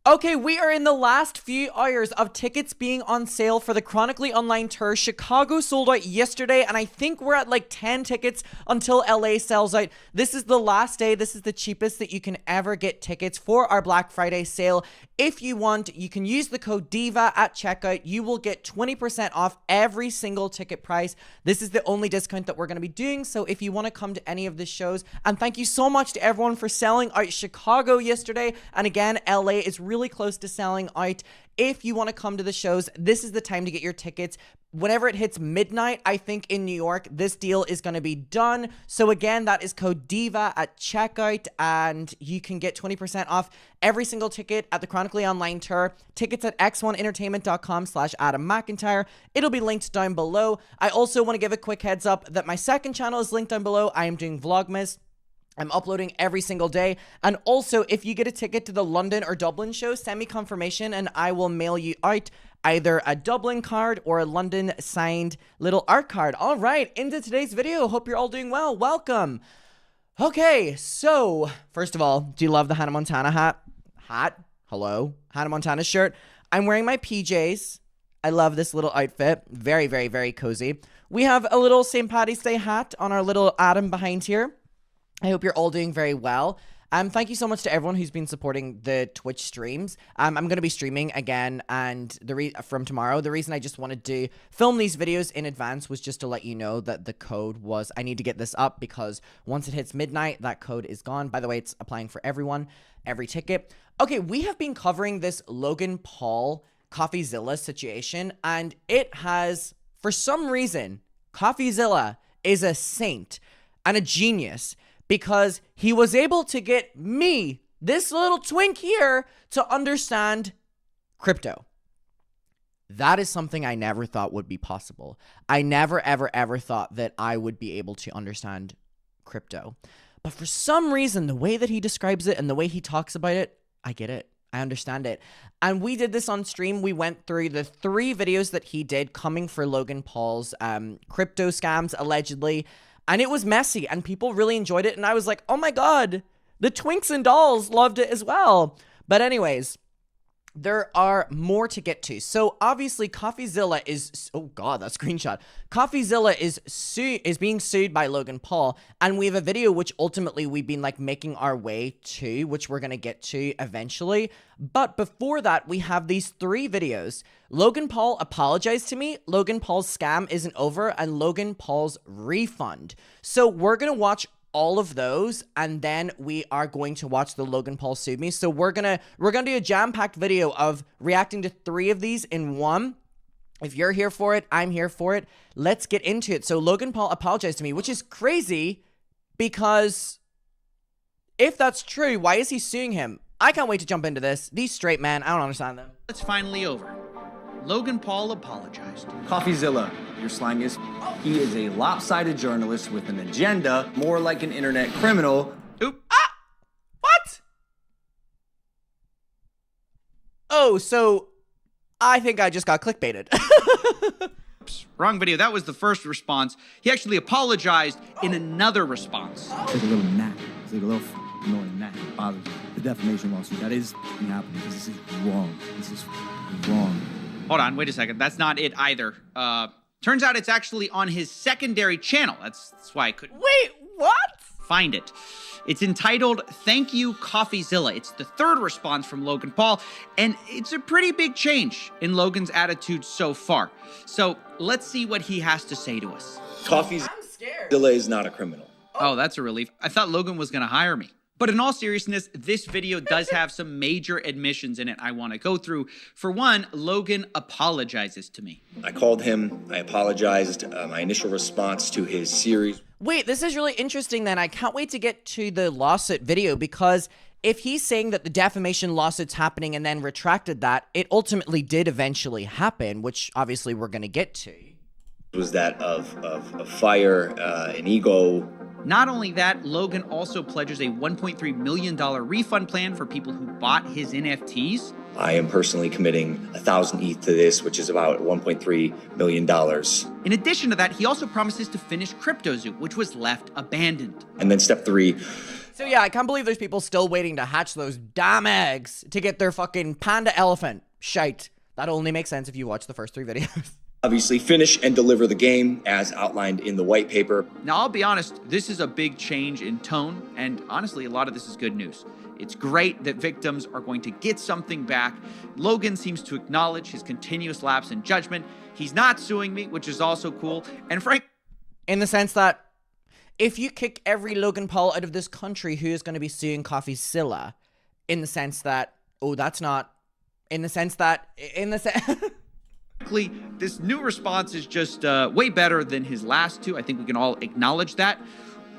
Okay, we are in the last few hours of tickets being on sale for the Chronically Online Tour. Chicago sold out yesterday, and I think we're at like 10 tickets until LA sells out. This is the last day. This is the cheapest that you can ever get tickets for our Black Friday sale. If you want, you can use the code DIVA at checkout. You will get 20% off every single ticket price. This is the only discount that we're going to be doing, so if you want to come to any of the shows, and thank you so much to everyone for selling out Chicago yesterday, and again, LA is really close to selling out. If you want to come to the shows, this is the time to get your tickets. Whenever it hits midnight, I think in New York, this deal is going to be done. So again, that is code DIVA at checkout, and you can get 20% off every single ticket at the Chronically Online Tour. Tickets at x1entertainment.com/Adam McIntyre. It'll be linked down below. I also want to give a quick heads up that my second channel is linked down below. I am doing Vlogmas. I'm uploading every single day. And also, if you get a ticket to the London or Dublin show, send me confirmation and I will mail you out either a Dublin card or a London signed little art card. All right, into today's video. Hope you're all doing well. Welcome. Okay, so first of all, do you love the Hannah Montana hat? Hello? Hannah Montana shirt. I'm wearing my PJs. I love this little outfit. Very, very, very cozy. We have a little St. Paddy's Day hat on our little Adam behind here. I hope you're all doing very well. Thank you so much to everyone who's been supporting the Twitch streams. I'm going to be streaming again, and from tomorrow. The reason I just wanted to film these videos in advance was just to let you know that the code was, I need to get this up because once it hits midnight, that code is gone. By the way, it's applying for everyone, every ticket. Okay, we have been covering this Logan Paul coffeezilla situation, and it has, for some reason, coffeezilla is a saint and a genius, because he was able to get me, this little twink here, to understand crypto. That is something I never thought would be possible. I never, ever, ever thought that I would be able to understand crypto. But for some reason, the way that he describes it and the way he talks about it, I get it. I understand it. And we did this on stream. We went through the 3 videos that he did coming for Logan Paul's crypto scams, allegedly. And it was messy, and people really enjoyed it, and I was like, oh my god, the twinks and dolls loved it as well. But anyways, there are more to get to. So obviously, coffeezilla is, oh god, that screenshot. coffeezilla is being sued by Logan Paul, and we have a video which ultimately we've been like making our way to, which we're gonna get to eventually. But before that, we have these 3 videos. Logan Paul apologized to me, Logan Paul's scam isn't over, and Logan Paul's refund. So we're gonna watch all of those, and then we are going to watch the Logan Paul sue me. So we're gonna do a jam-packed video of reacting to 3 of these in one. If you're here for it, I'm here for it. Let's get into it. So Logan Paul apologized to me, which is crazy, because if that's true, why is he suing him? I can't wait to jump into this. These straight men, I don't understand them. It's finally over. Logan Paul apologized. Coffeezilla, your slang is. He is a lopsided journalist with an agenda, more like an internet criminal. Oop. Ah! What? Oh, so I think I just got clickbaited. Oops, wrong video. That was the first response. He actually apologized in another response. It's like a little gnat. It's like a little annoying gnat. It bothers me. The defamation lawsuit, that is happening because this is wrong. This is wrong. Hold on, wait a second. That's not it either. Turns out it's actually on his secondary channel. That's why I couldn't Wait, what? find it. It's entitled, Thank You, Coffeezilla. It's the 3rd response from Logan Paul, and it's a pretty big change in Logan's attitude so far. So let's see what he has to say to us. Coffeezilla is not a criminal. Oh, that's a relief. I thought Logan was going to hire me. But in all seriousness, this video does have some major admissions in it I want to go through. For one, Logan apologizes to me. I called him. I apologized. My initial response to his series. Wait, this is really interesting then. I can't wait to get to the lawsuit video, because if he's saying that the defamation lawsuit's happening and then retracted that, it ultimately did eventually happen, which obviously we're going to get to. Was that of fire, an ego. Not only that, Logan also pledges a $1.3 million refund plan for people who bought his NFTs. I am personally committing 1,000 ETH to this, which is about $1.3 million. In addition to that, he also promises to finish CryptoZoo, which was left abandoned. And then step 3, So yeah, I can't believe there's people still waiting to hatch those damn eggs to get their fucking panda elephant shite. That only makes sense if you watch the first 3 videos. Obviously finish and deliver the game as outlined in the white paper. Now, I'll be honest, this is a big change in tone, and honestly, a lot of this is good news. It's great that victims are going to get something back. Logan seems to acknowledge his continuous lapse in judgment. He's not suing me, which is also cool. And Frank... In the sense that if you kick every Logan Paul out of this country, who is going to be suing coffeezilla? In the sense that, oh, that's not... In the sense that... This new response is just way better than his last 2. I think we can all acknowledge that,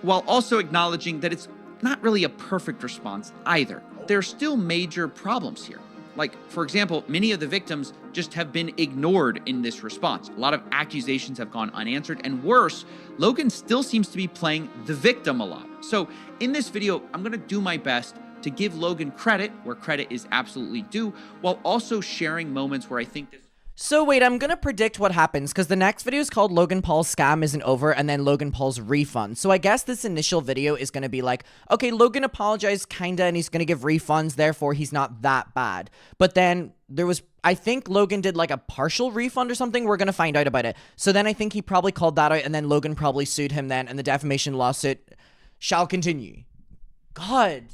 while also acknowledging that it's not really a perfect response either. There are still major problems here. Like, for example, many of the victims just have been ignored in this response. A lot of accusations have gone unanswered, and worse, Logan still seems to be playing the victim a lot. So in this video, I'm gonna do my best to give Logan credit where credit is absolutely due, while also sharing moments where I think this... So wait, I'm gonna predict what happens, because the next video is called Logan Paul's Scam Isn't Over, and then Logan Paul's Refund. So I guess this initial video is gonna be like, okay, Logan apologized kinda, and he's gonna give refunds, therefore he's not that bad. But then there was, I think Logan did like a partial refund or something. We're gonna find out about it. So then I think he probably called that out, and then Logan probably sued him then, and the defamation lawsuit shall continue. God.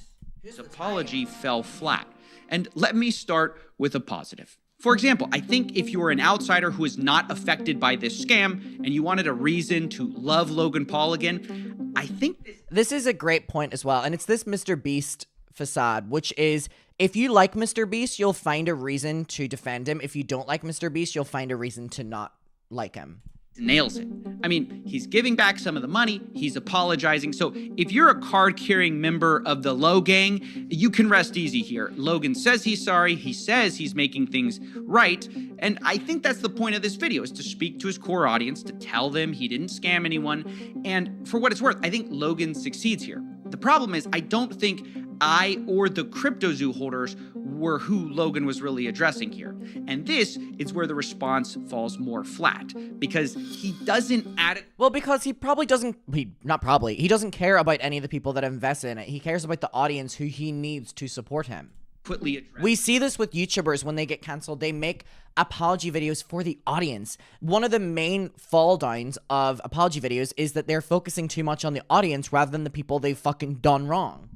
His apology fell flat. And let me start with a positive. For example, I think if you were an outsider who is not affected by this scam and you wanted a reason to love Logan Paul again, I think this is a great point as well. And it's this Mr. Beast facade, which is if you like Mr. Beast, you'll find a reason to defend him. If you don't like Mr. Beast, you'll find a reason to not like him. Nails it. I mean, he's giving back some of the money, he's apologizing. So if you're a card-carrying member of the Low Gang, you can rest easy here. Logan says he's sorry, he says he's making things right, and I think that's the point of this video, is to speak to his core audience, to tell them he didn't scam anyone, and for what it's worth, I think Logan succeeds here. The problem is, I don't think I or the CryptoZoo holders were who Logan was really addressing here. And this is where the response falls more flat, because he doesn't add it. Well, because he probably doesn't, he doesn't care about any of the people that invest in it. He cares about the audience who he needs to support him. We see this with YouTubers when they get canceled. They make apology videos for the audience. One of the main fall downs of apology videos is that they're focusing too much on the audience rather than the people they've fucking done wrong.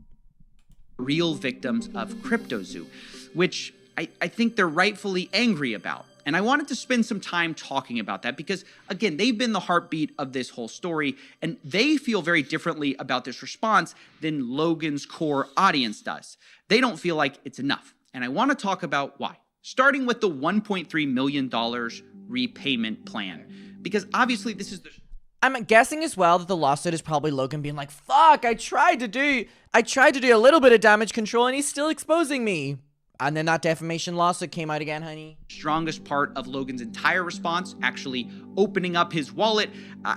Real victims of CryptoZoo, which I think they're rightfully angry about. And I wanted to spend some time talking about that because, again, they've been the heartbeat of this whole story, and they feel very differently about this response than Logan's core audience does. They don't feel like it's enough, and I want to talk about why. Starting with the $1.3 million repayment plan, because obviously this is the... I'm guessing as well that the lawsuit is probably Logan being like, fuck, I tried to do a little bit of damage control and he's still exposing me. And then that defamation lawsuit came out again, honey. Strongest part of Logan's entire response, actually opening up his wallet.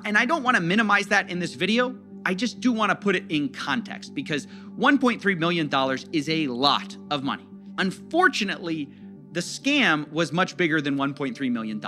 And I don't want to minimize that in this video. I just do want to put it in context because $1.3 million is a lot of money. Unfortunately, the scam was much bigger than $1.3 million.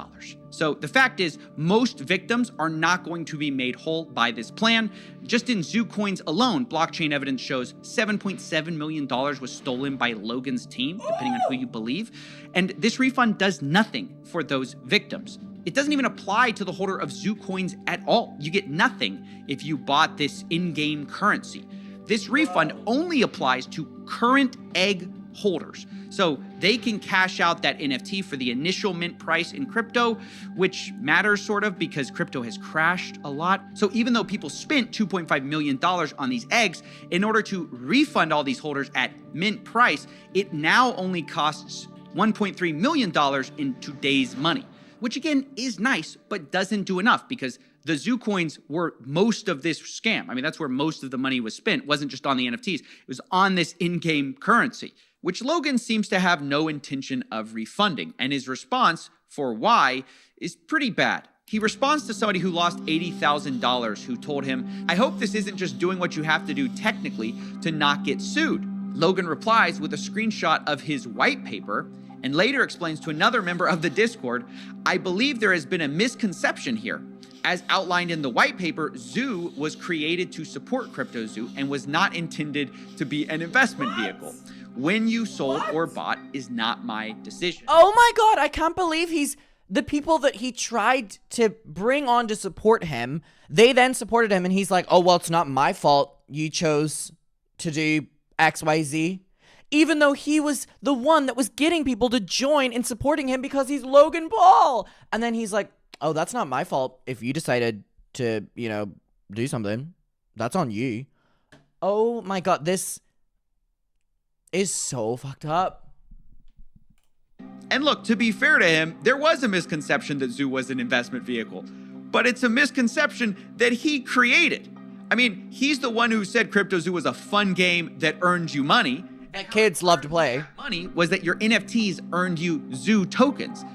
So the fact is, most victims are not going to be made whole by this plan. Just in Zoo Coins alone, blockchain evidence shows $7.7 million was stolen by Logan's team, depending on who you believe. And this refund does nothing for those victims. It doesn't even apply to the holder of Zoo Coins at all. You get nothing if you bought this in-game currency. This refund only applies to current egg holders. So they can cash out that NFT for the initial mint price in crypto, which matters sort of because crypto has crashed a lot. So even though people spent $2.5 million on these eggs, in order to refund all these holders at mint price, it now only costs $1.3 million in today's money, which again is nice, but doesn't do enough because the Zoo Coins were most of this scam. I mean, that's where most of the money was spent. It wasn't just on the NFTs. It was on this in-game currency, which Logan seems to have no intention of refunding. And his response for why is pretty bad. He responds to somebody who lost $80,000 who told him, "I hope this isn't just doing what you have to do technically to not get sued." Logan replies with a screenshot of his white paper and later explains to another member of the Discord, "I believe there has been a misconception here. As outlined in the white paper, Zoo was created to support CryptoZoo and was not intended to be an investment vehicle. When you sold or bought is not my decision. Oh my god, I can't believe the people that he tried to bring on to support him, they then supported him and he's like, oh, well, it's not my fault you chose to do XYZ. Even though he was the one that was getting people to join in supporting him because he's Logan Paul. And then he's like, oh, that's not my fault if you decided to, do something. That's on you. Oh my god, this is so fucked up. And look, to be fair to him, there was a misconception that Zoo was an investment vehicle, but it's a misconception that he created. I mean, he's the one who said CryptoZoo was a fun game that earned you money. And kids love to play. Money was that your NFTs earned you Zoo tokens.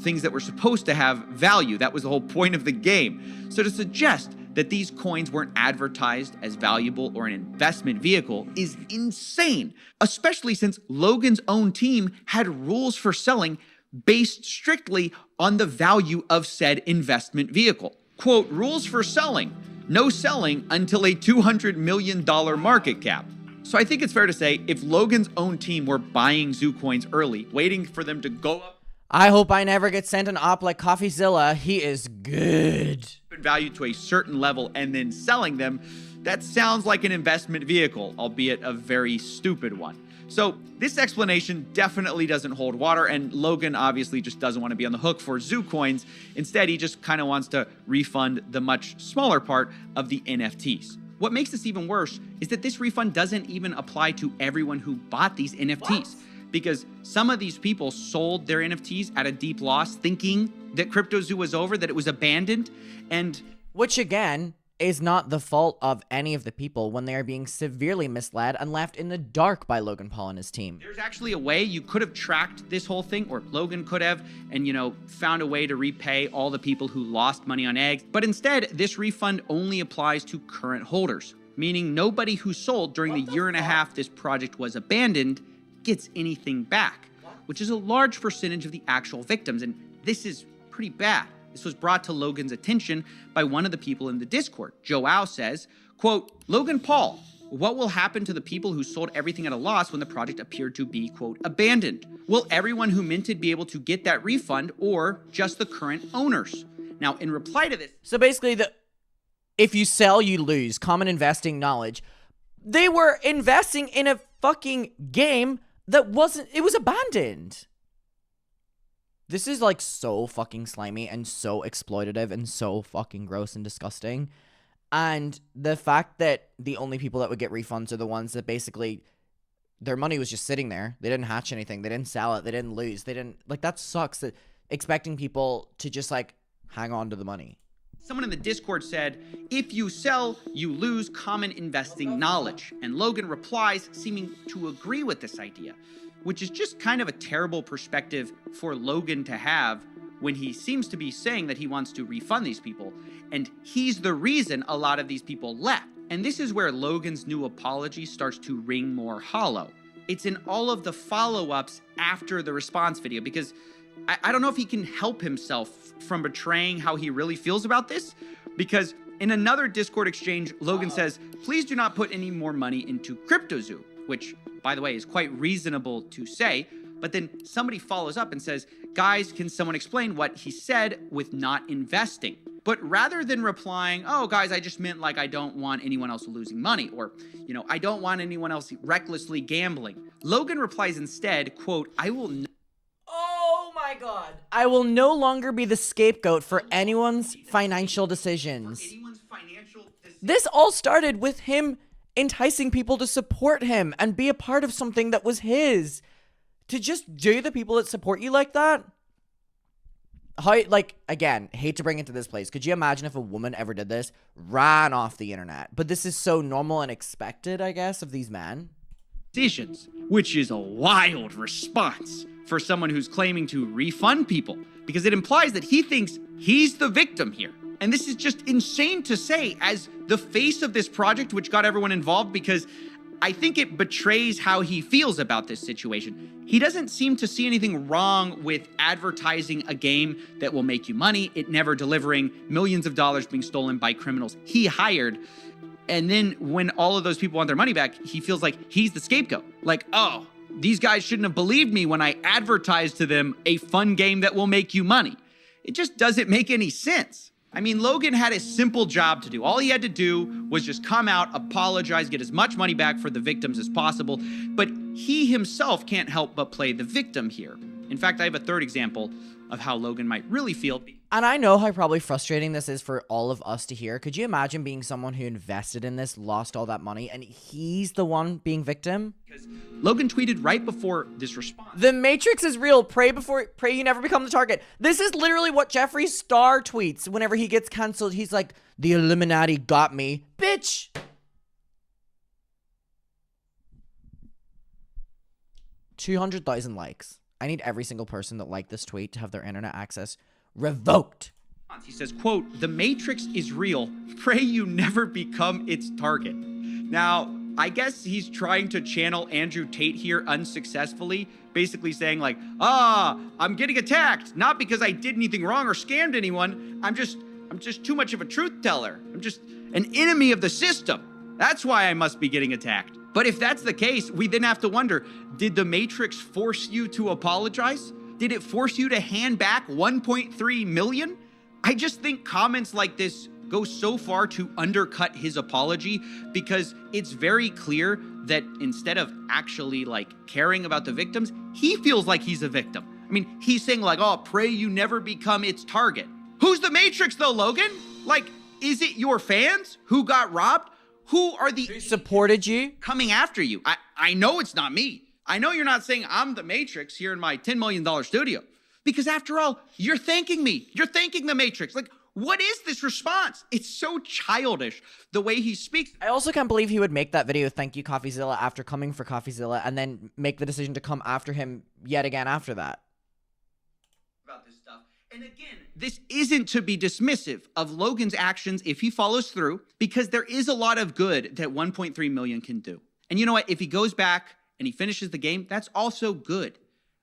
Things that were supposed to have value. That was the whole point of the game. So to suggest that these coins weren't advertised as valuable or an investment vehicle is insane, especially since Logan's own team had rules for selling based strictly on the value of said investment vehicle. Quote, rules for selling, no selling until a $200 million market cap. So I think it's fair to say if Logan's own team were buying Zoo coins early, waiting for them to go up, I hope I never get sent an op like coffeezilla. He is good. value to a certain level and then selling them, that sounds like an investment vehicle, albeit a very stupid one. So this explanation definitely doesn't hold water, and Logan obviously just doesn't want to be on the hook for Zoo coins. Instead, he just kind of wants to refund the much smaller part of the NFTs. What makes this even worse is that this refund doesn't even apply to everyone who bought these NFTs. Because some of these people sold their NFTs at a deep loss, thinking that CryptoZoo was over, that it was abandoned, and... Which, again, is not the fault of any of the people when they are being severely misled and left in the dark by Logan Paul and his team. There's actually a way you could have tracked this whole thing, or Logan could have, and, found a way to repay all the people who lost money on eggs. But instead, this refund only applies to current holders, meaning nobody who sold during the year and a half this project was abandoned gets anything back, which is a large percentage of the actual victims, and this is pretty bad. This was brought to Logan's attention by one of the people in the Discord. Joao says, quote, Logan Paul, what will happen to the people who sold everything at a loss when the project appeared to be, quote, abandoned? Will everyone who minted be able to get that refund, or just the current owners? Now, in reply to this... So basically, if you sell, you lose. Common investing knowledge. They were investing in a fucking game that it was abandoned. This is like so fucking slimy and so exploitative and so fucking gross and disgusting. And the fact that the only people that would get refunds are the ones that basically their money was just sitting there. They didn't hatch anything. They didn't sell it. They didn't lose. They didn't, that sucks, that expecting people to just hang on to the money. Someone in the Discord said, if you sell, you lose common investing knowledge. And Logan replies, seeming to agree with this idea, which is just kind of a terrible perspective for Logan to have when he seems to be saying that he wants to refund these people. And he's the reason a lot of these people left. And this is where Logan's new apology starts to ring more hollow. It's in all of the follow-ups after the response video, because I don't know if he can help himself from betraying how he really feels about this, because in another Discord exchange, Logan says, please do not put any more money into CryptoZoo, which, by the way, is quite reasonable to say. But then somebody follows up and says, guys, can someone explain what he said with not investing? But rather than replying, oh, guys, I just meant I don't want anyone else losing money, or, I don't want anyone else recklessly gambling, Logan replies instead, quote, Oh my god. I will no longer be the scapegoat for anyone's financial decisions. This all started with him enticing people to support him and be a part of something that was his. To just do the people that support you like that? How, again, hate to bring it to this place. Could you imagine if a woman ever did this? Ran off the internet. But this is so normal and expected, I guess, of these men. Decisions, which is a wild response for someone who's claiming to refund people, because it implies that he thinks he's the victim here. And this is just insane to say as the face of this project, which got everyone involved, because I think it betrays how he feels about this situation. He doesn't seem to see anything wrong with advertising a game that will make you money, it never delivering, millions of dollars being stolen by criminals he hired. And then when all of those people want their money back, he feels like he's the scapegoat. Like, oh, these guys shouldn't have believed me when I advertised to them a fun game that will make you money. It just doesn't make any sense. I mean, Logan had a simple job to do. All he had to do was just come out, apologize, get as much money back for the victims as possible. But he himself can't help but play the victim here. In fact, I have a third example of how Logan might really feel. And I know how probably frustrating this is for all of us to hear. Could you imagine being someone who invested in this, lost all that money, and he's the one being victim? Because Logan tweeted right before this response. The Matrix is real. Pray you never become the target. This is literally what Jeffree Star tweets whenever he gets canceled. He's like, the Illuminati got me. Bitch. $200,000 likes. I need every single person that liked this tweet to have their internet access revoked. He says, quote, "The Matrix is real. Pray you never become its target." Now, I guess he's trying to channel Andrew Tate here unsuccessfully, basically saying like, I'm getting attacked, not because I did anything wrong or scammed anyone. I'm just too much of a truth teller. I'm just an enemy of the system. That's why I must be getting attacked. But if that's the case, we then have to wonder, did the Matrix force you to apologize? Did it force you to hand back 1.3 million? I just think comments like this go so far to undercut his apology because it's very clear that instead of actually like caring about the victims, he feels like he's a victim. I mean, he's saying like, oh, pray you never become its target. Who's the Matrix though, Logan? Like, is it your fans who got robbed? Who are the Who supported you coming after you? I know it's not me. I know you're not saying I'm the Matrix here in my $10 million studio. Because after all, you're thanking me. You're thanking the Matrix. Like, what is this response? It's so childish, the way he speaks. I also can't believe he would make that video, thank you, Coffeezilla, after coming for Coffeezilla, and then make the decision to come after him yet again after that. About this stuff. And again, this isn't to be dismissive of Logan's actions if he follows through, because there is a lot of good that 1.3 million can do. And you know what? If he goes back and he finishes the game, that's also good.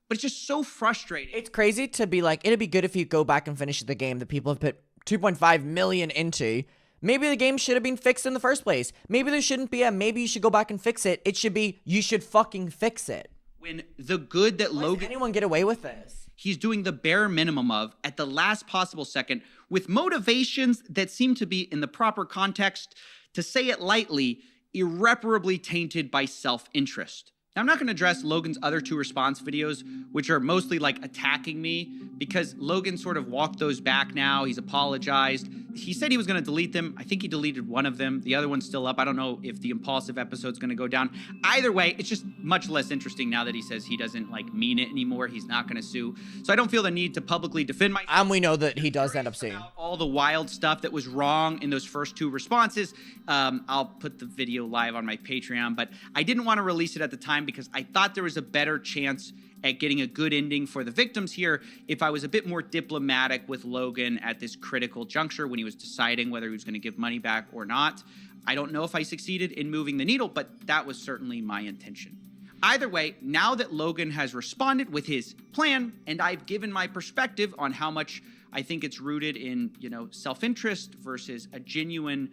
But it's just so frustrating. It's crazy to be like, it'd be good if you go back and finish the game that people have put 2.5 million into. Maybe the game should have been fixed in the first place. Maybe there shouldn't be a maybe you should go back and fix it. It should be you should fucking fix it. When the good that Logan... Does anyone get away with this? He's doing the bare minimum of at the last possible second with motivations that seem to be in the proper context, to say it lightly, irreparably tainted by self-interest. Now, I'm not going to address Logan's other two response videos, which are mostly like attacking me, because Logan sort of walked those back now. He's apologized. He said he was going to delete them. I think he deleted one of them. The other one's still up. I don't know if the impulsive episode's going to go down. Either way, it's just much less interesting now that he says he doesn't like mean it anymore. He's not going to sue. So I don't feel the need to publicly defend myself. And we know that he does end up suing. All the wild stuff that was wrong in those first two responses. I'll put the video live on my Patreon, but I didn't want to release it at the time because I thought there was a better chance at getting a good ending for the victims here if I was a bit more diplomatic with Logan at this critical juncture when he was deciding whether he was going to give money back or not. I don't know if I succeeded in moving the needle, but that was certainly my intention. Either way, now that Logan has responded with his plan, and I've given my perspective on how much I think it's rooted in, self-interest versus a genuine,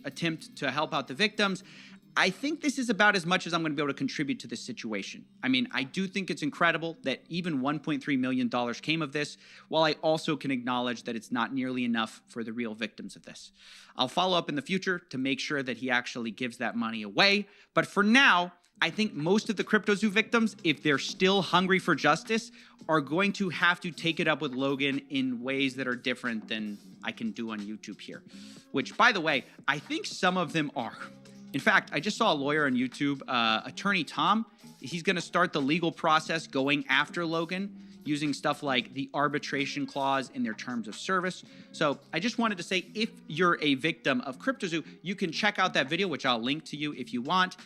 attempt to help out the victims, I think this is about as much as I'm going to be able to contribute to this situation. I mean, I do think it's incredible that even $1.3 million came of this, while I also can acknowledge that it's not nearly enough for the real victims of this. I'll follow up in the future to make sure that he actually gives that money away. But for now, I think most of the CryptoZoo victims, if they're still hungry for justice, are going to have to take it up with Logan in ways that are different than I can do on YouTube here. Which, by the way, I think some of them are. In fact, I just saw a lawyer on YouTube, Attorney Tom. He's going to start the legal process going after Logan using stuff like the arbitration clause in their terms of service. So I just wanted to say, if you're a victim of CryptoZoo, you can check out that video, which I'll link to you if you want,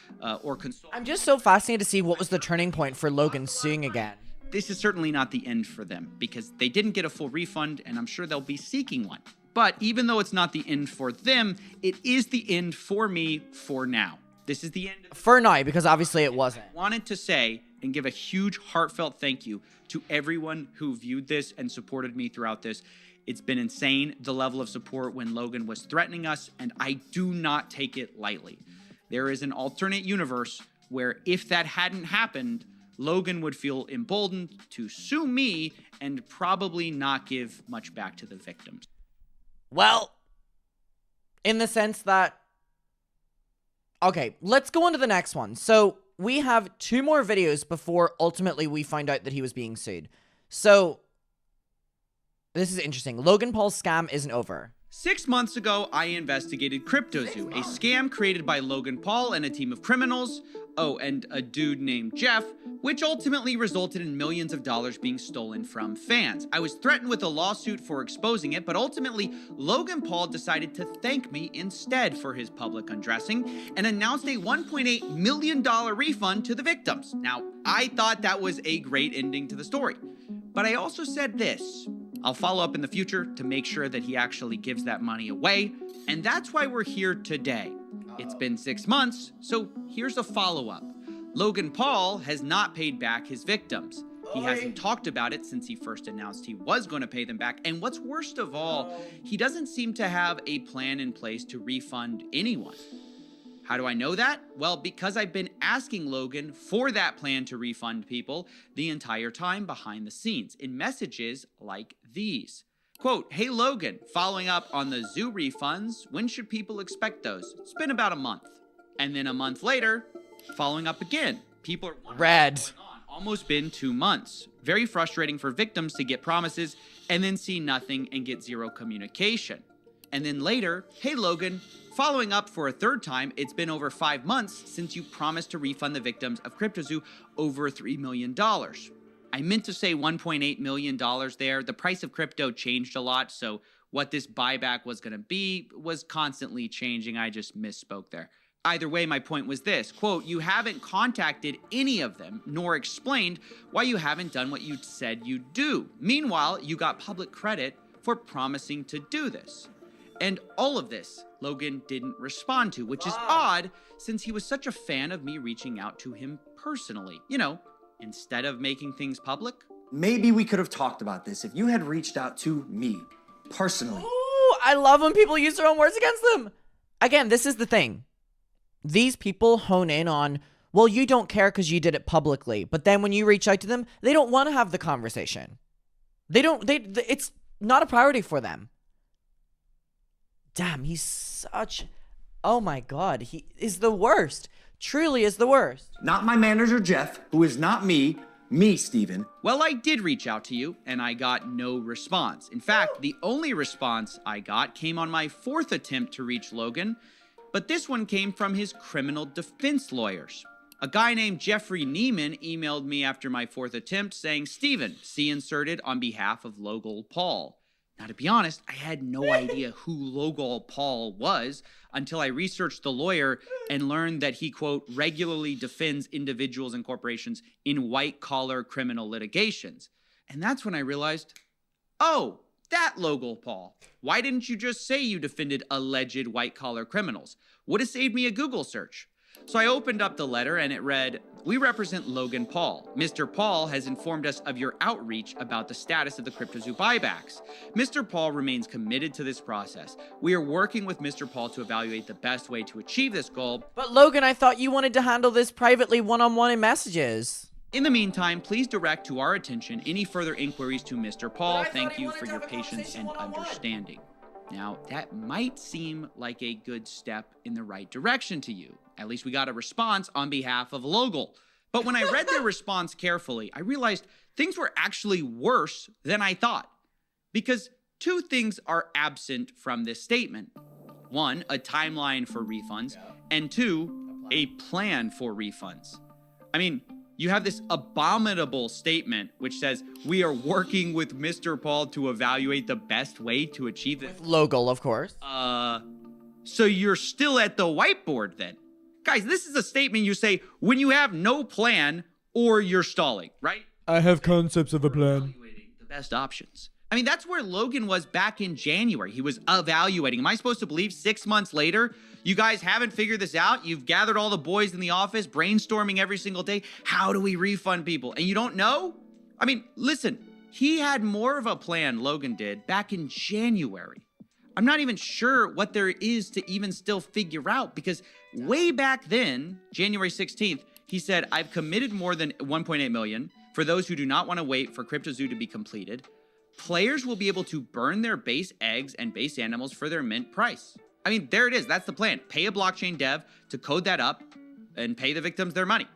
or consult. I'm just so fascinated to see what was the turning point for Logan suing again. This is certainly not the end for them because they didn't get a full refund, and I'm sure they'll be seeking one. But even though it's not the end for them, it is the end for me for now. This is the end of For now, because obviously it wasn't. wanted to say and give a huge heartfelt thank you to everyone who viewed this and supported me throughout this. It's been insane, the level of support when Logan was threatening us, and I do not take it lightly. There is an alternate universe where if that hadn't happened, Logan would feel emboldened to sue me and probably not give much back to the victims. Well, in the sense that... Okay, let's go on to the next one. So, we have 2 more videos before ultimately we find out that he was being sued. So, this is interesting. Logan Paul's scam isn't over. 6 months ago, I investigated CryptoZoo, a scam created by Logan Paul and a team of criminals, and a dude named Jeff, which ultimately resulted in millions of dollars being stolen from fans. I was threatened with a lawsuit for exposing it, but ultimately, Logan Paul decided to thank me instead for his public undressing and announced a $1.8 million refund to the victims. Now, I thought that was a great ending to the story, but I also said this: I'll follow up in the future to make sure that he actually gives that money away, and that's why we're here today. It's been 6 months, so here's a follow-up. Logan Paul has not paid back his victims. He hasn't talked about it since he first announced he was going to pay them back, and what's worst of all, he doesn't seem to have a plan in place to refund anyone. How do I know that? Well, because I've been asking Logan for that plan to refund people the entire time behind the scenes in messages like these. Quote, "Hey Logan, following up on the zoo refunds, when should people expect those? It's been about a month." And then a month later, following up again. People are wondering Red. what's going on. Almost been 2 months. Very frustrating for victims to get promises and then see nothing and get zero communication. And then later, "Hey Logan, following up for a third time, it's been over 5 months since you promised to refund the victims of CryptoZoo over $3 million. I meant to say $1.8 million there. The price of crypto changed a lot, so what this buyback was going to be was constantly changing. I just misspoke there. Either way, my point was this, quote, "You haven't contacted any of them, nor explained why you haven't done what you said you'd do. Meanwhile, you got public credit for promising to do this." And all of this, Logan didn't respond to, which is odd since he was such a fan of me reaching out to him personally. You know, instead of making things public. Maybe we could have talked about this if you had reached out to me personally. Ooh, I love when people use their own words against them. Again, this is the thing. These people hone in on, well, you don't care because you did it publicly. But then when you reach out to them, they don't want to have the conversation. It's not a priority for them. Damn, he's such... Oh my God, he is the worst. Truly is the worst. Not my manager, Jeff, who is not me, Steven. Well, I did reach out to you, and I got no response. In fact, the only response I got came on my 4th attempt to reach Logan, but this one came from his criminal defense lawyers. A guy named Jeffrey Neiman emailed me after my 4th attempt saying, "Steven, see inserted on behalf of Logan Paul." Now, to be honest, I had no idea who Logan Paul was until I researched the lawyer and learned that he, quote, "regularly defends individuals and corporations in white-collar criminal litigations." And that's when I realized, oh, that Logan Paul. Why didn't you just say you defended alleged white-collar criminals? Would have saved me a Google search. So I opened up the letter and it read, "We represent Logan Paul. Mr. Paul has informed us of your outreach about the status of the CryptoZoo buybacks. Mr. Paul remains committed to this process. We are working with Mr. Paul to evaluate the best way to achieve this goal." But Logan, I thought you wanted to handle this privately one-on-one in messages. "In the meantime, please direct to our attention any further inquiries to Mr. Paul. Thank you for your patience and understanding." Now, that might seem like a good step in the right direction to you. At least we got a response on behalf of Logan. But when I read their response carefully, I realized things were actually worse than I thought. Because 2 things are absent from this statement. 1, a timeline for refunds, and 2, a plan for refunds. I mean, you have this abominable statement which says, "We are working with Mr. Paul to evaluate the best way to achieve this." Logan, of course. So you're still at the whiteboard then? Guys, this is a statement you say when you have no plan or you're stalling, right? I have concepts of a plan. Evaluating the best options. I mean, that's where Logan was back in January. He was evaluating. Am I supposed to believe 6 months later You guys haven't figured this out? You've gathered all the boys in the office, brainstorming every single day. How do we refund people? And you don't know? I mean, listen, he had more of a plan, Logan did, back in January. I'm not even sure what there is to even still figure out, because way back then, January 16th, he said, I've committed more than 1.8 million for those who do not want to wait for CryptoZoo to be completed. Players will be able to burn their base eggs and base animals for their mint price. I mean, there it is. That's the plan. Pay a blockchain dev to code that up and pay the victims their money.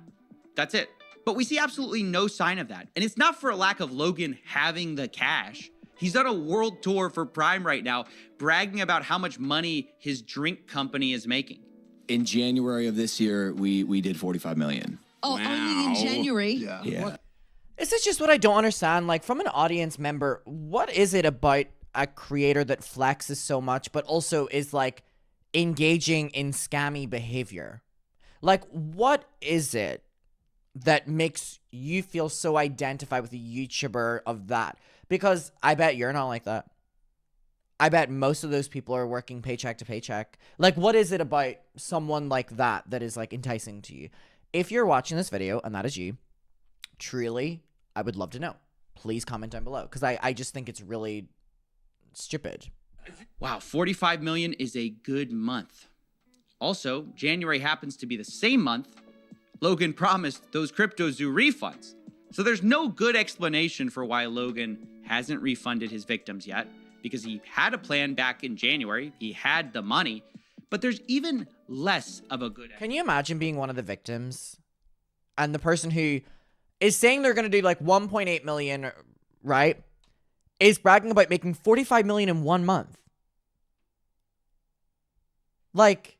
That's it. But we see absolutely no sign of that. And it's not for a lack of Logan having the cash. He's on a world tour for Prime right now, bragging about how much money his drink company is making. In January of this year, we did 45 million. Oh, only in January? Yeah. This is just what I don't understand. Like, from an audience member, what is it about a creator that flexes so much, but also is, like, engaging in scammy behavior? Like, what is it that makes you feel so identified with a YouTuber of that? Because I bet you're not like that. I bet most of those people are working paycheck to paycheck. Like, what is it about someone like that that is, like, enticing to you? If you're watching this video, and that is you, truly, I would love to know. Please comment down below, because I just think it's really stupid. Wow, 45 million is a good month. Also, January happens to be the same month Logan promised those CryptoZoo refunds. So there's no good explanation for why Logan hasn't refunded his victims yet, because he had a plan back in January. He had the money, but there's even less of a good. Can you imagine being one of the victims and the person who is saying they're going to do like 1.8 million, right? Is bragging about making 45 million in 1 month. Like,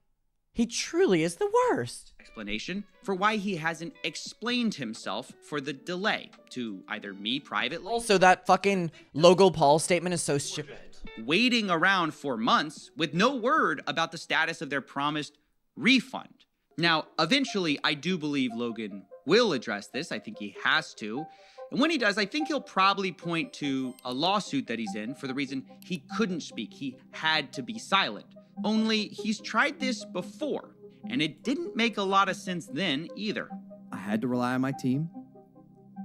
he truly is the worst. Explanation for why he hasn't explained himself for the delay to either me privately. Also, that fucking Logan Paul statement is so stupid. Waiting around for months with no word about the status of their promised refund. Now, eventually, I do believe Logan will address this. I think he has to. And when he does, I think he'll probably point to a lawsuit that he's in for the reason he couldn't speak. He had to be silent. Only he's tried this before, and it didn't make a lot of sense then either. I had to rely on my team.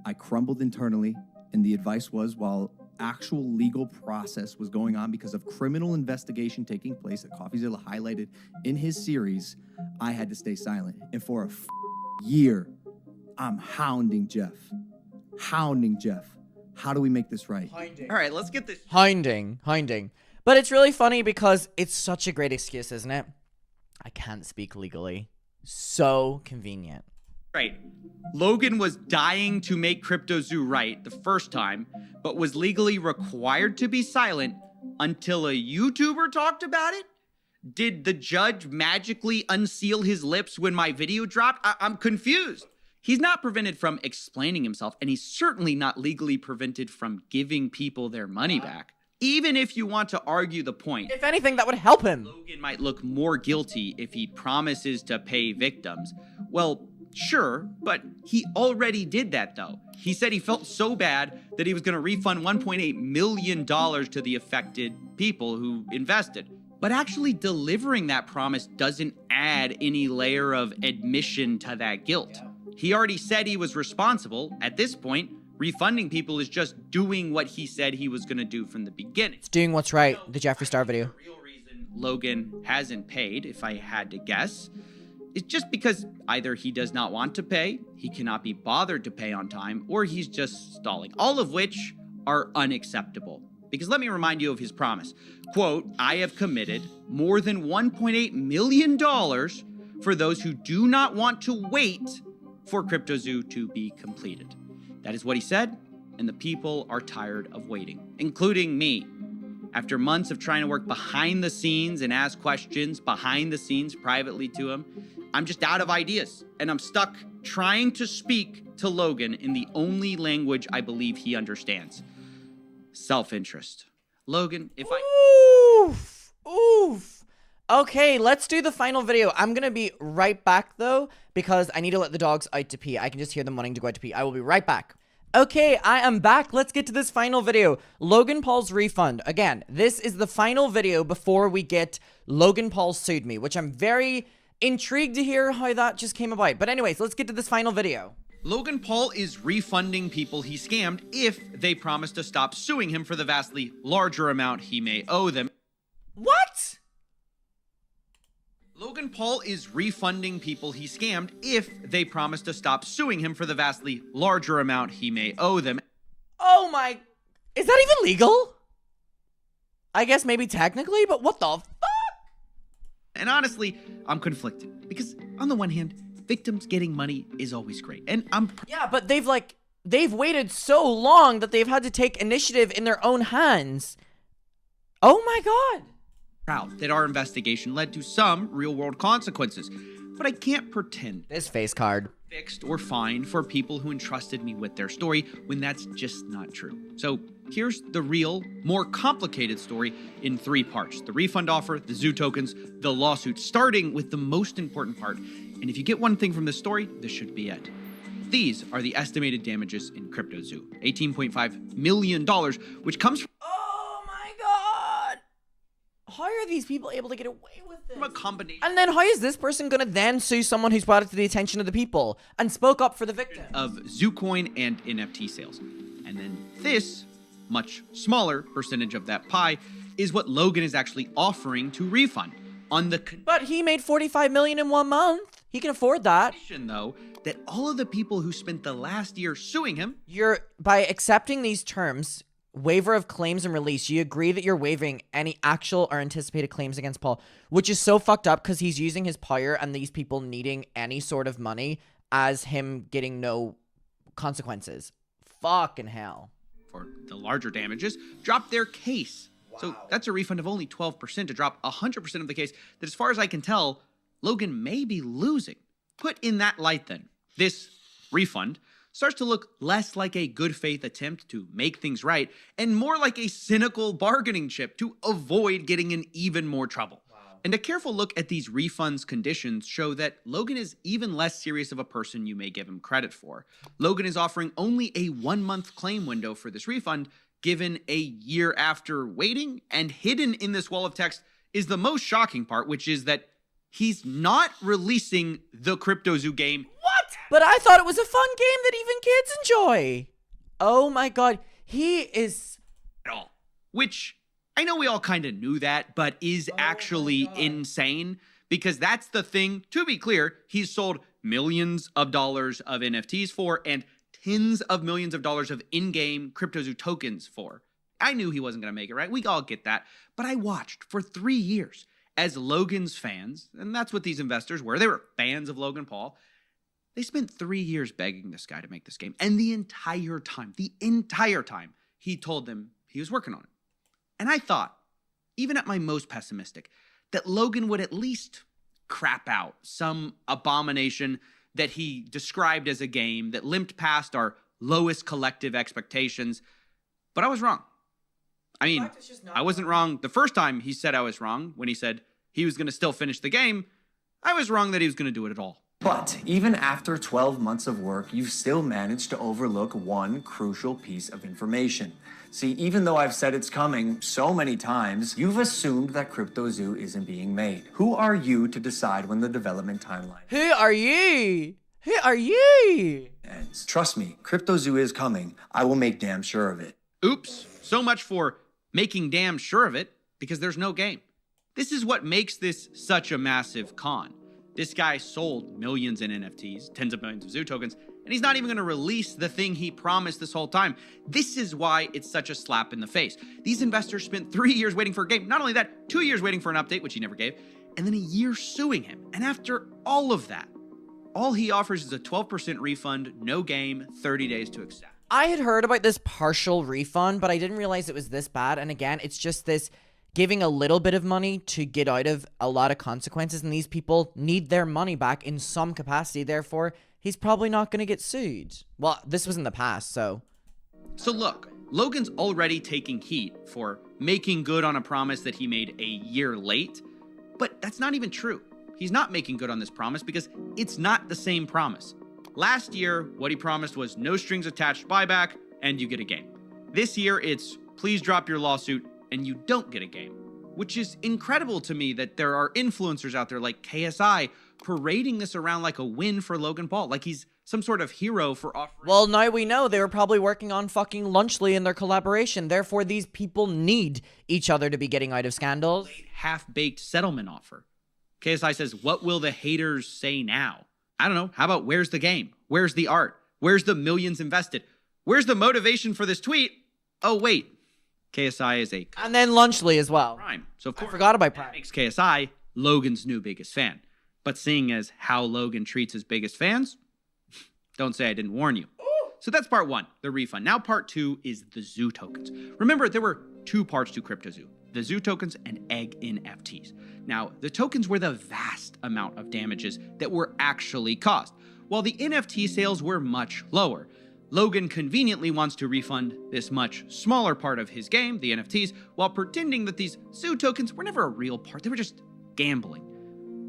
I crumbled internally, and the advice was, while actual legal process was going on because of criminal investigation taking place that coffeezilla highlighted in his series, I had to stay silent. And for a year, I'm hounding Jeff. How do we make this right? All right, let's get this. Hounding. But it's really funny because it's such a great excuse, isn't it? I can't speak legally. So convenient. Right. Logan was dying to make CryptoZoo right the first time, but was legally required to be silent until a YouTuber talked about it? Did the judge magically unseal his lips when my video dropped? I'm confused. He's not prevented from explaining himself, and he's certainly not legally prevented from giving people their money back. Even if you want to argue the point, If anything, that would help him. Logan might look more guilty if he promises to pay victims. Well, sure, but he already did that though. He said he felt so bad that he was going to refund $1.8 million to the affected people who invested. But actually delivering that promise doesn't add any layer of admission to that guilt. He already said he was responsible. At this point, refunding people is just doing what he said he was going to do from the beginning. It's doing what's right. The Jeffree Star video. The real reason Logan hasn't paid, if I had to guess, is just because either he does not want to pay, he cannot be bothered to pay on time, or he's just stalling. All of which are unacceptable. Because let me remind you of his promise. Quote, I have committed more than $1.8 million for those who do not want to wait for CryptoZoo to be completed. That is what he said, and the people are tired of waiting, including me. After months of trying to work behind the scenes and ask questions behind the scenes privately to him, I'm just out of ideas, and I'm stuck trying to speak to Logan in the only language I believe he understands. Self-interest. Logan, if I... Oof. Okay, let's do the final video. I'm gonna be right back though, because I need to let the dogs out to pee. I can just hear them wanting to go out to pee. I will be right back. Okay, I am back. Let's get to this final video. Logan Paul's refund. Again, this is the final video before we get Logan Paul sued me, which I'm very intrigued to hear how that just came about. But anyways, let's get to this final video. Logan Paul is refunding people he scammed if they promise to stop suing him for the vastly larger amount he may owe them. What? Logan Paul is refunding people he scammed if they promise to stop suing him for the vastly larger amount he may owe them. Oh my... Is that even legal? I guess maybe technically, but what the fuck? And honestly, I'm conflicted because on the one hand, victims getting money is always great. And yeah, but they've waited so long that they've had to take initiative in their own hands. Oh my god. Proud that our investigation led to some real-world consequences, but I can't pretend this face card fixed or fined for people who entrusted me with their story when that's just not true. So here's the real, more complicated story in 3 parts: the refund offer, the zoo tokens, the lawsuit, starting with the most important part. And if you get one thing from this story, this should be it. These are the estimated damages in CryptoZoo: $18.5 million, which comes from how are these people able to get away with this? a combination. And then how is this person gonna then sue someone who's brought it to the attention of the people and spoke up for the victim? Of ZooCoin and NFT sales. And then this, much smaller percentage of that pie, is what Logan is actually offering to refund. On the but he made $45 million in 1 month. He can afford that. Though, that all of the people who spent the last year suing him... By accepting these terms... waiver of claims and release, you agree that you're waiving any actual or anticipated claims against Paul, which is so fucked up because he's using his power and these people needing any sort of money as him getting no consequences. Fucking hell. For the larger damages, drop their case. Wow. So that's a refund of only 12% to drop 100% of the case that, as far as I can tell, Logan may be losing. Put in that light then, this refund starts to look less like a good faith attempt to make things right and more like a cynical bargaining chip to avoid getting in even more trouble. Wow. And a careful look at these refunds conditions show that Logan is even less serious of a person you may give him credit for. Logan is offering only a 1-month claim window for this refund, given a year after waiting, and hidden in this wall of text is the most shocking part, which is that he's not releasing the CryptoZoo game. What? But I thought it was a fun game that even kids enjoy. Oh my god. He is... at all. Which, I know we all kind of knew that, but is actually insane. Because that's the thing, to be clear, he's sold millions of dollars of NFTs for and tens of millions of dollars of in-game CryptoZoo tokens for. I knew he wasn't going to make it, right? We all get that. But I watched for 3 years as Logan's fans, and that's what these investors were. They were fans of Logan Paul. They spent 3 years begging this guy to make this game. And the entire time, he told them he was working on it. And I thought, even at my most pessimistic, that Logan would at least crap out some abomination that he described as a game that limped past our lowest collective expectations. But I was wrong. I mean, I wasn't wrong the first time he said I was wrong when he said he was going to still finish the game. I was wrong that he was going to do it at all. But even after 12 months of work, you've still managed to overlook one crucial piece of information. See, even though I've said it's coming so many times, you've assumed that CryptoZoo isn't being made. Who are you to decide when the development timeline Who are you? Who are you? ends? Trust me, CryptoZoo is coming. I will make damn sure of it. Oops, so much for making damn sure of it, because there's no game. This is what makes this such a massive con. This guy sold millions in NFTs, tens of millions of Zoo tokens, and he's not even going to release the thing he promised this whole time. This is why it's such a slap in the face. These investors spent 3 years waiting for a game. Not only that, 2 years waiting for an update, which he never gave, and then a year suing him. And after all of that, all he offers is a 12% refund, no game, 30 days to accept. I had heard about this partial refund, but I didn't realize it was this bad. And again, it's just this giving a little bit of money to get out of a lot of consequences, and these people need their money back in some capacity. Therefore, he's probably not going to get sued. Well, this was in the past, so. So look, Logan's already taking heat for making good on a promise that he made a year late, but that's not even true. He's not making good on this promise because it's not the same promise. Last year, what he promised was no strings attached buyback and you get a game. This year, it's please drop your lawsuit and you don't get a game, which is incredible to me that there are influencers out there like KSI parading this around like a win for Logan Paul, like he's some sort of hero for offering. Well, now we know they were probably working on fucking Lunchly in their collaboration. Therefore, these people need each other to be getting out of scandals. Half-baked settlement offer. KSI says, what will the haters say now? I don't know. How about where's the game? Where's the art? Where's the millions invested? Where's the motivation for this tweet? Oh, wait. KSI is a And then Lunchly as well. Prime. So of course, I forgot about that Prime. makes KSI Logan's new biggest fan. But seeing as how Logan treats his biggest fans, don't say I didn't warn you. So that's part one, the refund. Now part two is the Zoo tokens. Remember, there were two parts to CryptoZoo, the Zoo tokens and egg NFTs. Now, the tokens were the vast amount of damages that were actually caused, while the NFT sales were much lower. Logan conveniently wants to refund this much smaller part of his game, the NFTs, while pretending that these Zoo tokens were never a real part, they were just gambling.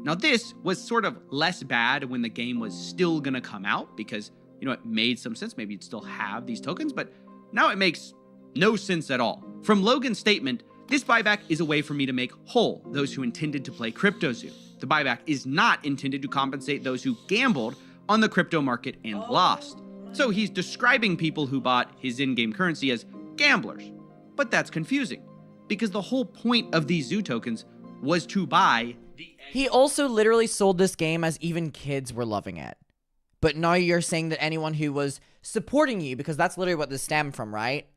Now this was sort of less bad when the game was still gonna come out because, you know, it made some sense. Maybe you'd still have these tokens, but now it makes no sense at all. From Logan's statement, this buyback is a way for me to make whole those who intended to play CryptoZoo. The buyback is not intended to compensate those who gambled on the crypto market and lost. So he's describing people who bought his in-game currency as gamblers. But that's confusing because the whole point of these Zoo tokens was to buy the... He also literally sold this game as even kids were loving it. But now you're saying that anyone who was supporting you, because that's literally what this stemmed from, right?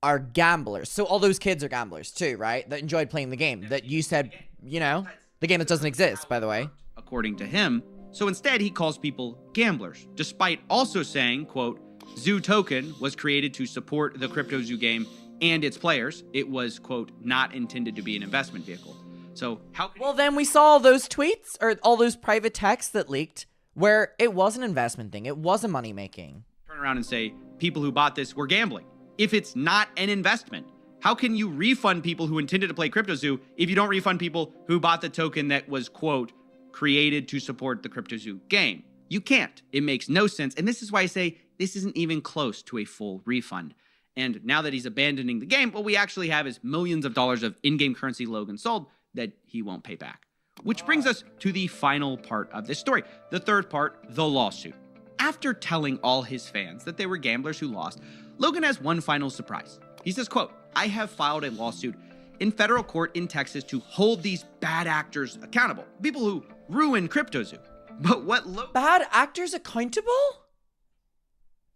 Are gamblers. So all those kids are gamblers too, right? That enjoyed playing the game. That you said, you know, the game that doesn't exist, by the way. According to him. So instead, he calls people gamblers, despite also saying, quote, Zoo token was created to support the CryptoZoo game and its players. It was, quote, not intended to be an investment vehicle. So how... Well, then we saw all those tweets, or all those private texts that leaked, where it was an investment thing. It was a money-making. Turn around and say, people who bought this were gambling. If it's not an investment, how can you refund people who intended to play CryptoZoo if you don't refund people who bought the token that was, quote, created to support the CryptoZoo game? You can't. It makes no sense. And this is why I say this isn't even close to a full refund. And now that he's abandoning the game, what we actually have is millions of dollars of in-game currency Logan sold that he won't pay back. Which brings us to the final part of this story, the third part, the lawsuit. After telling all his fans that they were gamblers who lost, Logan has one final surprise. He says, quote, I have filed a lawsuit in federal court in Texas to hold these bad actors accountable, people who ruined CryptoZoo. But what Bad actors accountable?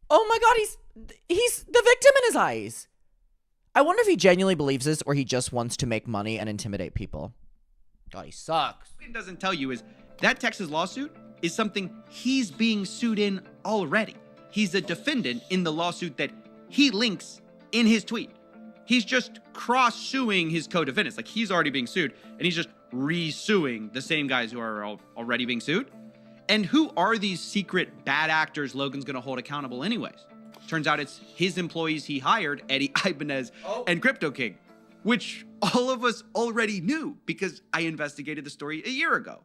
Oh my god, he's the victim in his eyes. I wonder if he genuinely believes this or he just wants to make money and intimidate people. God, he sucks. Logan doesn't tell you is that Texas lawsuit is something he's being sued in already. He's a defendant in the lawsuit that he links in his tweet. He's just cross-suing his co-defendants. Like, he's already being sued, and he's just re-suing the same guys who are already being sued. And who are these secret bad actors Logan's gonna hold accountable anyways? Turns out it's his employees he hired, Eddie Ibanez and Crypto King, which all of us already knew because I investigated the story a year ago.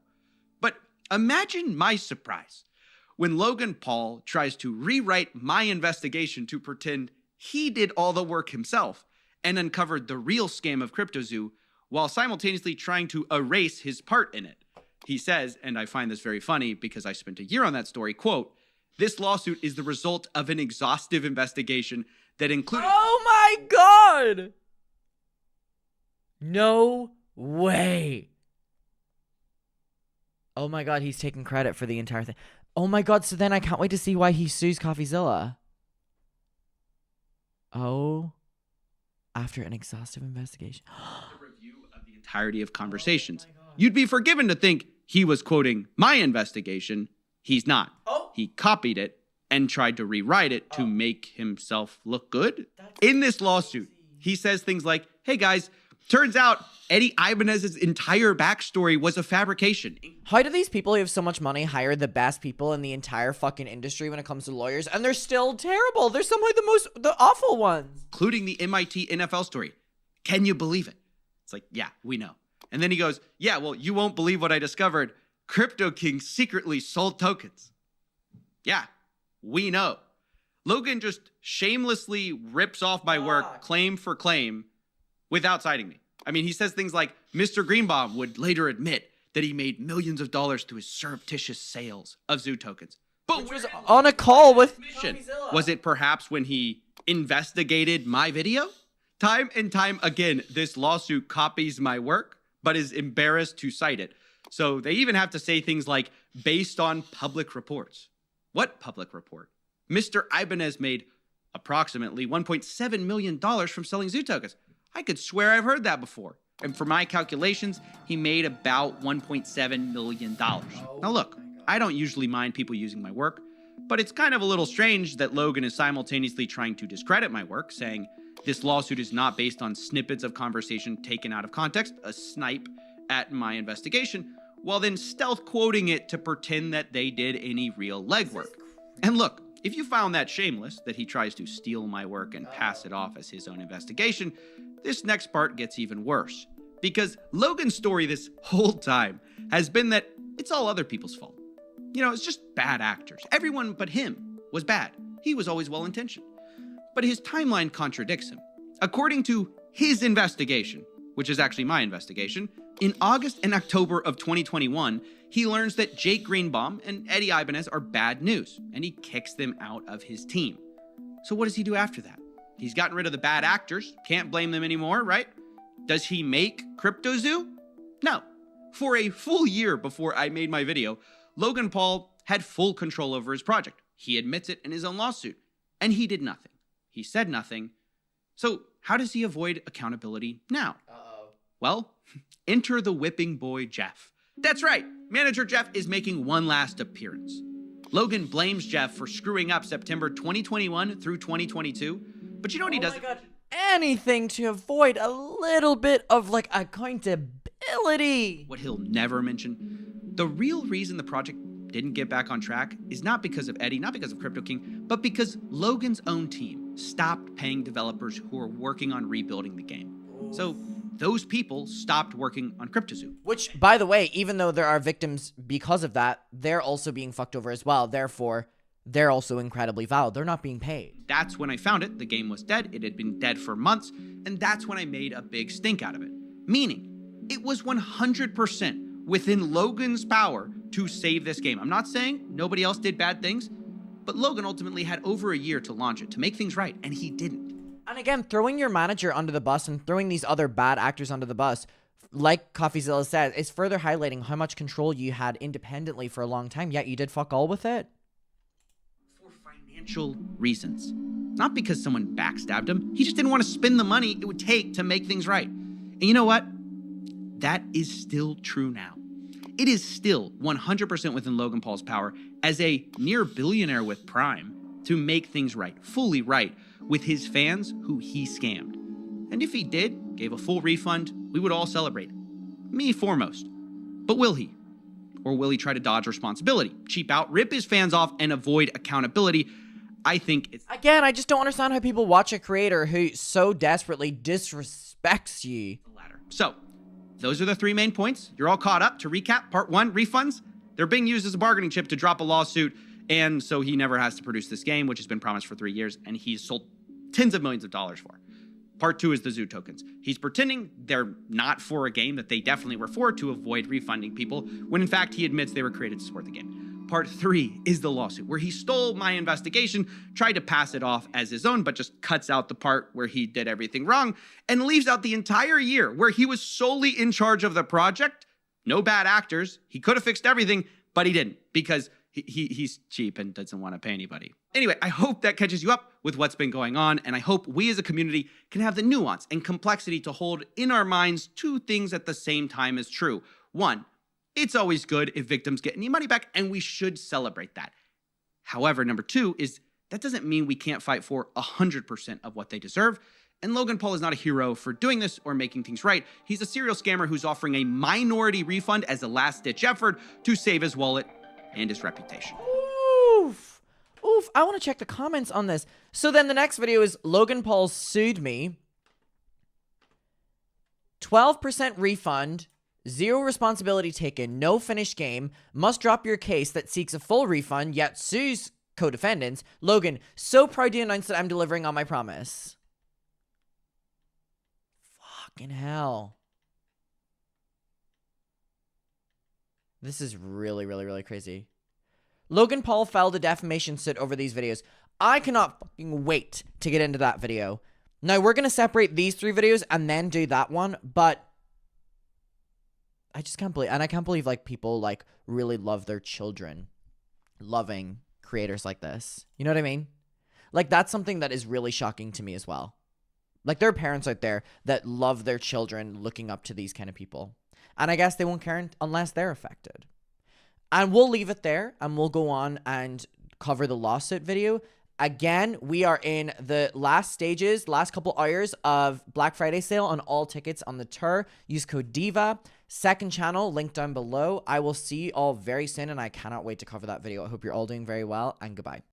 But imagine my surprise when Logan Paul tries to rewrite my investigation to pretend he did all the work himself and uncovered the real scam of CryptoZoo while simultaneously trying to erase his part in it. He says, and I find this very funny because I spent a year on that story, quote, this lawsuit is the result of an exhaustive investigation that included... Oh my god! No way. Oh my god, he's taking credit for the entire thing. Oh my god, so then I can't wait to see why he sues CoffeeZilla. Oh, after an exhaustive investigation. A review of the entirety of conversations. You'd be forgiven to think he was quoting my investigation. He's not. He copied it and tried to rewrite it to make himself look good. In this lawsuit, he says things like, hey guys, turns out Eddie Ibanez's entire backstory was a fabrication. How do these people who have so much money hire the best people in the entire fucking industry when it comes to lawyers, and they're still terrible? They're some of the awful ones. Including the MIT NFL story. Can you believe it? It's like, yeah, we know. And then he goes, yeah, well, you won't believe what I discovered. Crypto King secretly sold tokens. Yeah, we know. Logan just shamelessly rips off my work claim for claim without citing me. I mean, he says things like, Mr. Greenbaum would later admit that he made millions of dollars through his surreptitious sales of Zoo tokens. But Which was on a call with coffeezilla. Was it perhaps when he investigated my video? Time and time again, this lawsuit copies my work, but is embarrassed to cite it. So they even have to say things like, based on public reports. What public report? Mr. Ibanez made approximately $1.7 million from selling Zoo tokens. I could swear I've heard that before. And for my calculations, he made about $1.7 million. Now look, I don't usually mind people using my work, but it's kind of a little strange that Logan is simultaneously trying to discredit my work, saying this lawsuit is not based on snippets of conversation taken out of context, a snipe at my investigation, while then stealth quoting it to pretend that they did any real legwork. And look, if you found that shameless, that he tries to steal my work and pass it off as his own investigation, this next part gets even worse. Because Logan's story this whole time has been that it's all other people's fault. You know, it's just bad actors. Everyone but him was bad. He was always well-intentioned. But his timeline contradicts him. According to his investigation, which is actually my investigation, in August and October of 2021, he learns that Jake Greenbaum and Eddie Ibanez are bad news, and he kicks them out of his team. So what does he do after that? He's gotten rid of the bad actors, can't blame them anymore, right? Does he make CryptoZoo? No. For a full year before I made my video, Logan Paul had full control over his project. He admits it in his own lawsuit, and he did nothing. He said nothing. So how does he avoid accountability now? Well, enter the whipping boy Jeff. That's right, manager Jeff is making one last appearance. Logan blames Jeff for screwing up September 2021 through 2022, but you know what he does? Oh my God. Anything to avoid a little bit of like accountability. What he'll never mention, the real reason the project didn't get back on track is not because of Eddie, not because of Crypto King, but because Logan's own team stopped paying developers who are working on rebuilding the game. So those people stopped working on CryptoZoo. Which, by the way, even though there are victims because of that, they're also being fucked over as well. Therefore, they're also incredibly valid. They're not being paid. That's when I found it. The game was dead. It had been dead for months. And that's when I made a big stink out of it. Meaning, it was 100% within Logan's power to save this game. I'm not saying nobody else did bad things, but Logan ultimately had over a year to launch it, to make things right, and he didn't. And again, throwing your manager under the bus and throwing these other bad actors under the bus, like coffeezilla said, is further highlighting how much control you had independently for a long time, yet you did fuck all with it. For financial reasons. Not because someone backstabbed him. He just didn't want to spend the money it would take to make things right. And you know what? That is still true now. It is still 100% within Logan Paul's power as a near billionaire with Prime to make things right, fully right, with his fans who he scammed. And if he gave a full refund, we would all celebrate. Me foremost. But will he? Or will he try to dodge responsibility, cheap out, rip his fans off, and avoid accountability? I think it's... Again, I just don't understand how people watch a creator who so desperately disrespects you. The latter. So, those are the three main points. You're all caught up. To recap, part one, refunds. They're being used as a bargaining chip to drop a lawsuit, and so he never has to produce this game, which has been promised for 3 years, and he's sold tens of millions of dollars for. Part two is the Zoo tokens. He's pretending they're not for a game that they definitely were for to avoid refunding people, when in fact he admits they were created to support the game. Part three is the lawsuit, where he stole my investigation, tried to pass it off as his own, but just cuts out the part where he did everything wrong, and leaves out the entire year where he was solely in charge of the project. No bad actors. He could have fixed everything, but he didn't, because he's cheap and doesn't want to pay anybody. Anyway, I hope that catches you up with what's been going on, and I hope we as a community can have the nuance and complexity to hold in our minds two things at the same time as true. One, it's always good if victims get any money back, and we should celebrate that. However, number two is that doesn't mean we can't fight for 100% of what they deserve. And Logan Paul is not a hero for doing this or making things right. He's a serial scammer who's offering a minority refund as a last-ditch effort to save his wallet and his reputation. Oof. Oof. I want to check the comments on this. So then the next video is Logan Paul sued me. 12% refund. 0 responsibility taken. No finished game. Must drop your case that seeks a full refund, yet sues co-defendants. Logan, so proud to announce that I'm delivering on my promise. Fucking hell. This is really, really, really crazy. Logan Paul filed a defamation suit over these videos. I cannot fucking wait to get into that video. Now, we're going to separate these 3 videos and then do that one, but I just can't believe, and I can't believe, like, people, like, really love their children loving creators like this. You know what I mean? Like, that's something that is really shocking to me as well. Like, there are parents out there that love their children looking up to these kind of people. And I guess they won't care unless they're affected. And we'll leave it there, and we'll go on and cover the lawsuit video. Again, we are in the last stages, last couple hours of Black Friday sale on all tickets on the tour. Use code DIVA. Second channel, link down below. I will see you all very soon, and I cannot wait to cover that video. I hope you're all doing very well, and goodbye.